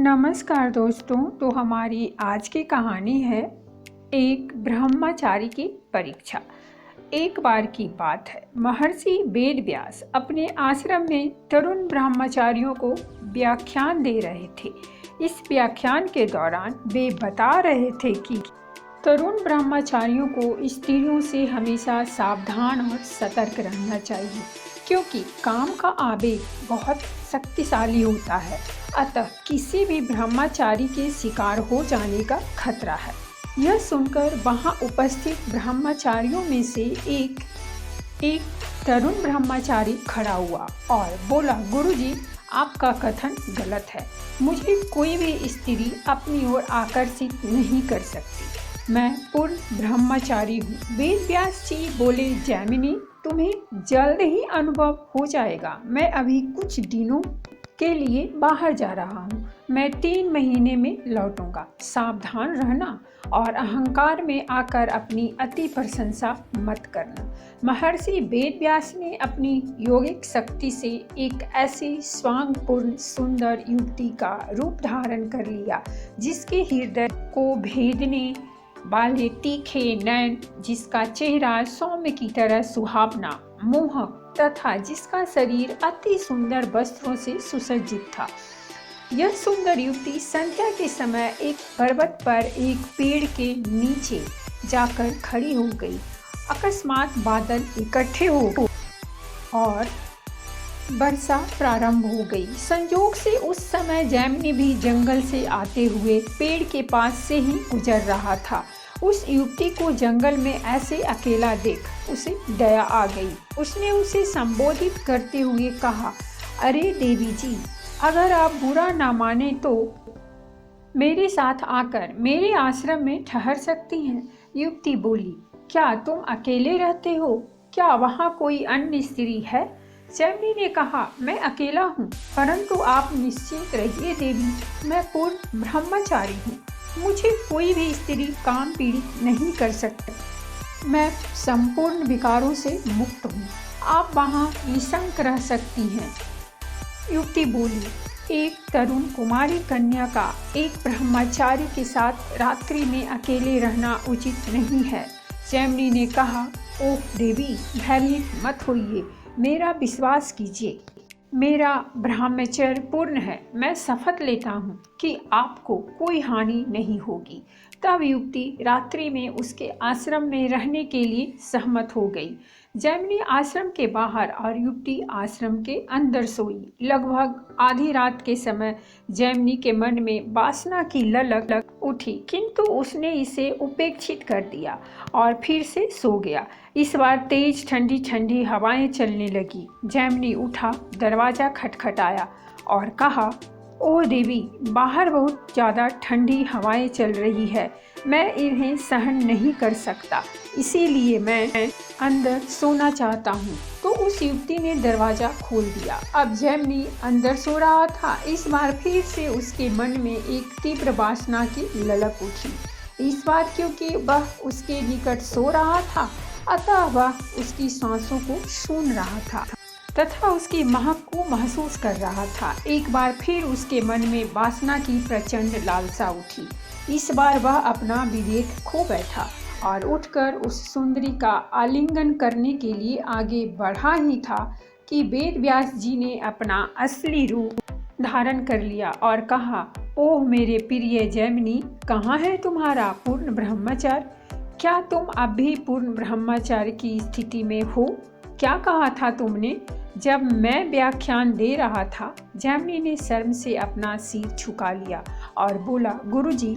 नमस्कार दोस्तों। तो हमारी आज की कहानी है एक ब्रह्मचारी की परीक्षा। एक बार की बात है, महर्षि वेद व्यास अपने आश्रम में तरुण ब्रह्मचारियों को व्याख्यान दे रहे थे। इस व्याख्यान के दौरान वे बता रहे थे कि तरुण ब्रह्मचारियों को स्त्रियों से हमेशा सावधान और सतर्क रहना चाहिए, क्योंकि काम का आवेग बहुत शक्तिशाली होता है। अतः किसी भी ब्रह्मचारी के शिकार हो जाने का खतरा है। यह सुनकर वहां उपस्थित ब्रह्मचारियों में से एक तरुण ब्रह्मचारी खड़ा हुआ और बोला, गुरुजी, आपका कथन गलत है। मुझे कोई भी स्त्री अपनी ओर आकर्षित नहीं कर सकती। मैं पूर्ण ब्रह्मचारी हूँ। वेद व्यास जी बोले, जैमिनी, तुम्हें जल्द ही अनुभव हो जाएगा। मैं अभी कुछ दिनों के लिए बाहर जा रहा हूँ। मैं 3 महीने में लौटूंगा। सावधान रहना और अहंकार में आकर अपनी अति प्रशंसा मत करना। महर्षि वेद व्यास ने अपनी योगिक शक्ति से एक ऐसी स्वांगपूर्ण सुंदर युवती का रूप धारण कर लिया, जिसके हृदय को भेदने वाले तीखे नयन, जिसका चेहरा सौम्य की तरह सुहावना, मोहक तथा जिसका शरीर अति सुंदर वस्त्रों से सुसज्जित था। यह सुंदर युवती संध्या के समय एक पर्वत पर एक पेड़ के नीचे जाकर खड़ी हो गई। अकस्मात बादल इकट्ठे हो गए और वर्षा प्रारंभ हो गई। संयोग से उस समय जैमिनी भी जंगल से आते हुए पेड़ के पास से ही गुजर रहा था। उस युवती को जंगल में ऐसे अकेला देख उसे दया आ गई। उसने उसे संबोधित करते हुए कहा, अरे देवी जी, अगर आप बुरा ना माने तो मेरे साथ आकर मेरे आश्रम में ठहर सकती हैं। युवती बोली, क्या तुम अकेले रहते हो? क्या वहाँ कोई अन्य स्त्री है? जैमिनी ने कहा, मैं अकेला हूँ, परंतु आप निश्चिंत रहिए देवी, मैं पूर्ण ब्रह्मचारी हूँ। मुझे कोई भी स्त्री काम पीड़ित नहीं कर सकती। मैं संपूर्ण विकारों से मुक्त हूँ। आप वहाँ निशंक रह सकती हैं। युवती बोली, एक तरुण कुमारी कन्या का एक ब्रह्मचारी के साथ रात्रि में अकेले रहना उचित नहीं है। जैमिनी ने कहा, ओह देवी, भयभीत मत होइए, मेरा विश्वास कीजिए। मेरा ब्रह्मचर्य पूर्ण है। मैं शपथ लेता हूँ कि आपको कोई हानि नहीं होगी। तब युवती रात्रि में उसके आश्रम में रहने के लिए सहमत हो गई। जैमिनी आश्रम के बाहर और युवती आश्रम के अंदर सोई। लगभग आधी रात के समय जैमिनी के मन में वासना की ललक उठी, किंतु उसने इसे उपेक्षित कर दिया और फिर से सो गया। इस बार तेज ठंडी ठंडी हवाएं चलने लगी। जैमिनी उठा, दरवाजा खटखटाया और कहा, ओह देवी, बाहर बहुत ज़्यादा ठंडी हवाएं चल रही है। मैं इन्हें सहन नहीं कर सकता, इसीलिए मैं अंदर सोना चाहता हूँ। तो उस युवती ने दरवाज़ा खोल दिया। अब जैमिनी अंदर सो रहा था। इस बार फिर से उसके मन में एक तीव्र वासना की ललक उठी। इस बार क्योंकि वह उसके निकट सो रहा था, अतः वह उसकी सांसों को सूंघ रहा था तथा उसकी महक को महसूस कर रहा था। एक बार फिर उसके मन में वासना की प्रचंड लालसा उठी। इस बार वह अपना विवेक खो बैठा और उठकर उस सुंदरी का आलिंगन करने के लिए आगे बढ़ा ही था कि वेद व्यास जी ने अपना असली रूप धारण कर लिया और कहा, ओह मेरे प्रिय जैमिनी, कहाँ है तुम्हारा पूर्ण ब्रह्मचार्य? क्या तुम अब भी पूर्ण ब्रह्मचार्य की स्थिति में हो? क्या कहा था तुमने जब मैं व्याख्यान दे रहा था? जैमिनी ने शर्म से अपना सिर झुका लिया और बोला, गुरुजी,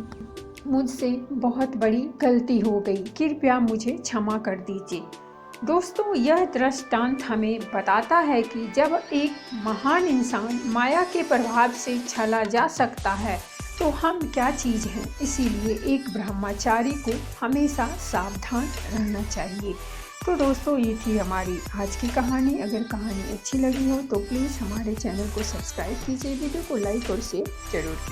मुझसे बहुत बड़ी गलती हो गई, कृपया मुझे क्षमा कर दीजिए। दोस्तों, यह दृष्टांत हमें बताता है कि जब एक महान इंसान माया के प्रभाव से चला जा सकता है तो हम क्या चीज़ हैं। इसीलिए एक ब्रह्मचारी को हमेशा सावधान रहना चाहिए। तो दोस्तों, ये थी हमारी आज की कहानी। अगर कहानी अच्छी लगी हो तो प्लीज़ हमारे चैनल को सब्सक्राइब कीजिए, वीडियो को लाइक और शेयर जरूर कीजिए।